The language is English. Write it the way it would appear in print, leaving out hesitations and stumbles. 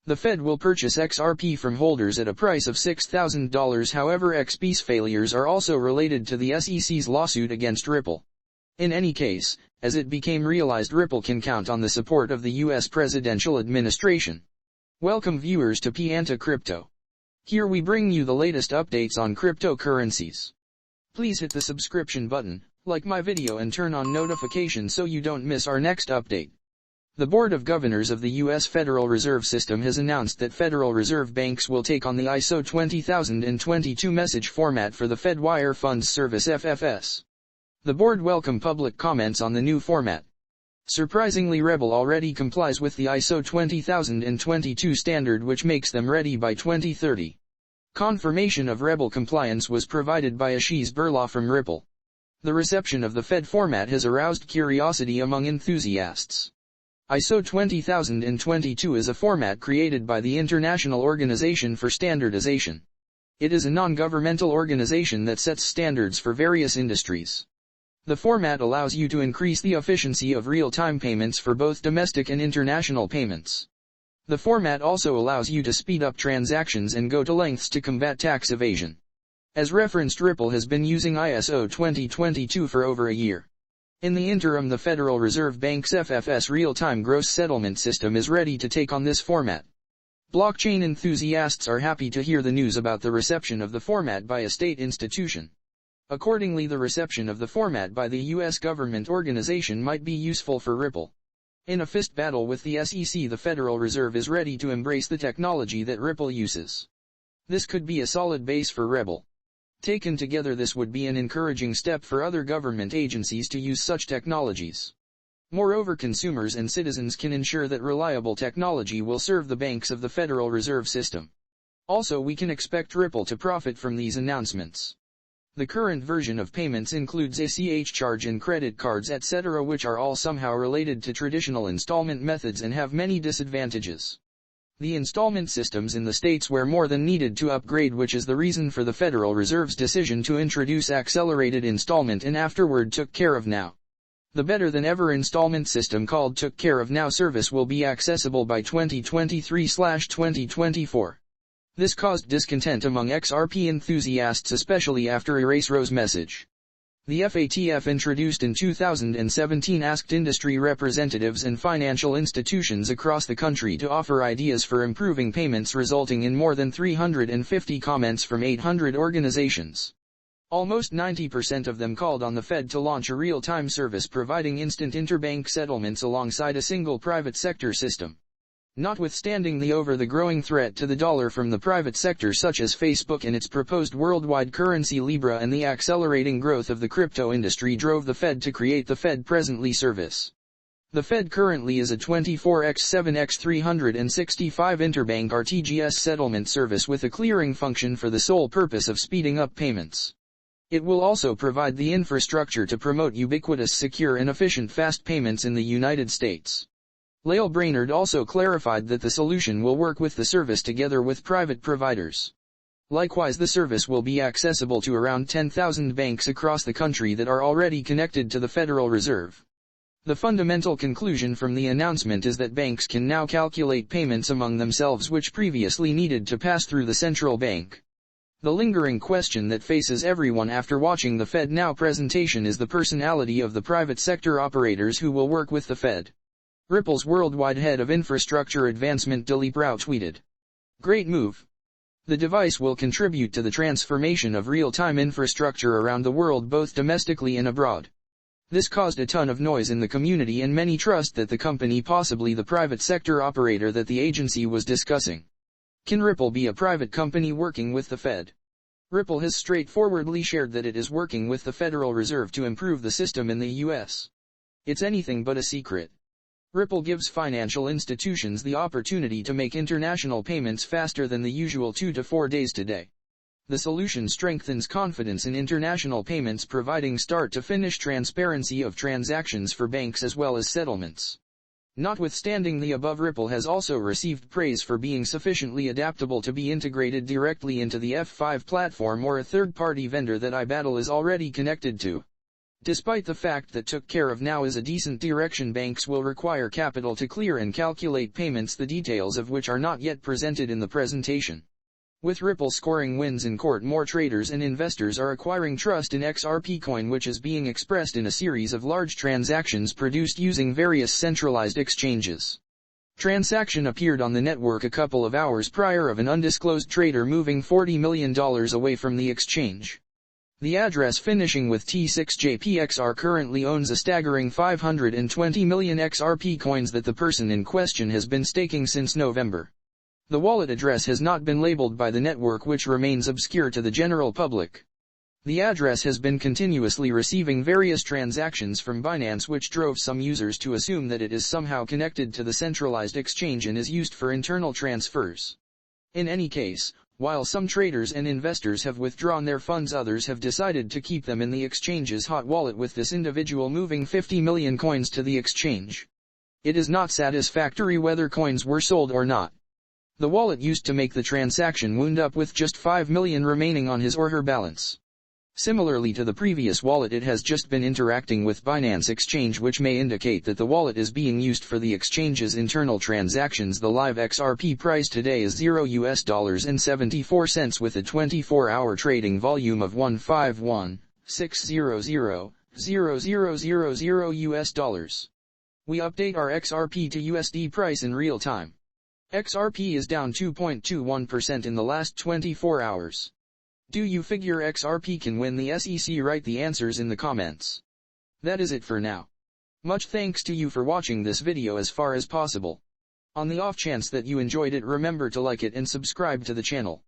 The Fed will purchase XRP from holders at a price of $6,000. However, XRP's failures are also related to the SEC's lawsuit against Ripple. In any case, as it became realized, Ripple can count on the support of the U.S. presidential administration. Welcome viewers to Pianta Crypto. Here we bring you the latest updates on cryptocurrencies. Please hit the subscription button, like my video and turn on notifications so you don't miss our next update. The Board of Governors of the U.S. Federal Reserve System has announced that Federal Reserve banks will take on the ISO 20022 message format for the Fed Wire Funds Service (FFS). The board welcomed public comments on the new format. Surprisingly, Ripple already complies with the ISO 20022 standard, which makes them ready by 2030. Confirmation of Ripple compliance was provided by Ashish Birla from Ripple. The reception of the Fed format has aroused curiosity among enthusiasts. ISO 20022 is a format created by the International Organization for Standardization. It is a non-governmental organization that sets standards for various industries. The format allows you to increase the efficiency of real-time payments for both domestic and international payments. The format also allows you to speed up transactions and go to lengths to combat tax evasion. As referenced, Ripple has been using ISO 2022 for over a year. In the interim, the Federal Reserve Bank's FFS real-time gross settlement system is ready to take on this format. Blockchain enthusiasts are happy to hear the news about the reception of the format by a state institution. Accordingly, the reception of the format by the U.S. government organization might be useful for Ripple. In a fist battle with the SEC, the Federal Reserve is ready to embrace the technology that Ripple uses. This could be a solid base for Ripple. Taken together, this would be an encouraging step for other government agencies to use such technologies. Moreover, consumers and citizens can ensure that reliable technology will serve the banks of the Federal Reserve System. Also, we can expect Ripple to profit from these announcements. The current version of payments includes ACH charge and credit cards, etc., which are all somehow related to traditional installment methods and have many disadvantages. The installment systems in the states were more than needed to upgrade, which is the reason for the Federal Reserve's decision to introduce accelerated installment and afterward Took Care of Now. The better-than-ever installment system called Took Care of Now service will be accessible by 2023/2024. This caused discontent among XRP enthusiasts, especially after Erasro's message. The FATF introduced in 2017 asked industry representatives and financial institutions across the country to offer ideas for improving payments, resulting in more than 350 comments from 800 organizations. Almost 90% of them called on the Fed to launch a real-time service providing instant interbank settlements alongside a single private sector system. Notwithstanding the growing threat to the dollar from the private sector such as Facebook and its proposed worldwide currency Libra, and the accelerating growth of the crypto industry drove the Fed to create the Fed Presently service. The Fed currently is a 24x7x365 interbank RTGS settlement service with a clearing function for the sole purpose of speeding up payments. It will also provide the infrastructure to promote ubiquitous, secure and efficient fast payments in the United States. Lael Brainerd also clarified that the solution will work with the service together with private providers. Likewise, the service will be accessible to around 10,000 banks across the country that are already connected to the Federal Reserve. The fundamental conclusion from the announcement is that banks can now calculate payments among themselves, which previously needed to pass through the central bank. The lingering question that faces everyone after watching the Fed Now presentation is the personality of the private sector operators who will work with the Fed. Ripple's worldwide head of infrastructure advancement Dilip Rao tweeted, "Great move. The device will contribute to the transformation of real-time infrastructure around the world, both domestically and abroad." This caused a ton of noise in the community, and many trust that the company, possibly the private sector operator that the agency was discussing. Can Ripple be a private company working with the Fed? Ripple has straightforwardly shared that it is working with the Federal Reserve to improve the system in the US. It's anything but a secret. Ripple gives financial institutions the opportunity to make international payments faster than the usual 2 to 4 days today. The solution strengthens confidence in international payments, providing start-to-finish transparency of transactions for banks as well as settlements. Notwithstanding the above, Ripple has also received praise for being sufficiently adaptable to be integrated directly into the F5 platform or a third-party vendor that iBattle is already connected to. Despite the fact that took care of now is a decent direction, banks will require capital to clear and calculate payments, the details of which are not yet presented in the presentation. With Ripple scoring wins in court, more traders and investors are acquiring trust in XRP coin, which is being expressed in a series of large transactions produced using various centralized exchanges. Transaction appeared on the network a couple of hours prior of an undisclosed trader moving $40 million away from the exchange. The address finishing with T6JPXR currently owns a staggering 520 million XRP coins that the person in question has been staking since November. The wallet address has not been labeled by the network, which remains obscure to the general public. The address has been continuously receiving various transactions from Binance, which drove some users to assume that it is somehow connected to the centralized exchange and is used for internal transfers. In any case, while some traders and investors have withdrawn their funds, others have decided to keep them in the exchange's hot wallet, with this individual moving 50 million coins to the exchange. It is not satisfactory whether coins were sold or not. The wallet used to make the transaction wound up with just 5 million remaining on his or her balance. Similarly to the previous wallet, it has just been interacting with Binance Exchange, which may indicate that the wallet is being used for the exchange's internal transactions. The live XRP price today is $0.74 with a 24-hour trading volume of 151,600,000 US dollars. We update our XRP to USD price in real time. XRP is down 2.21% in the last 24 hours. Do you figure XRP can win the SEC? Write the answers in the comments. That is it for now. Much thanks to you for watching this video as far as possible. On the off chance that you enjoyed it, remember to like it and subscribe to the channel.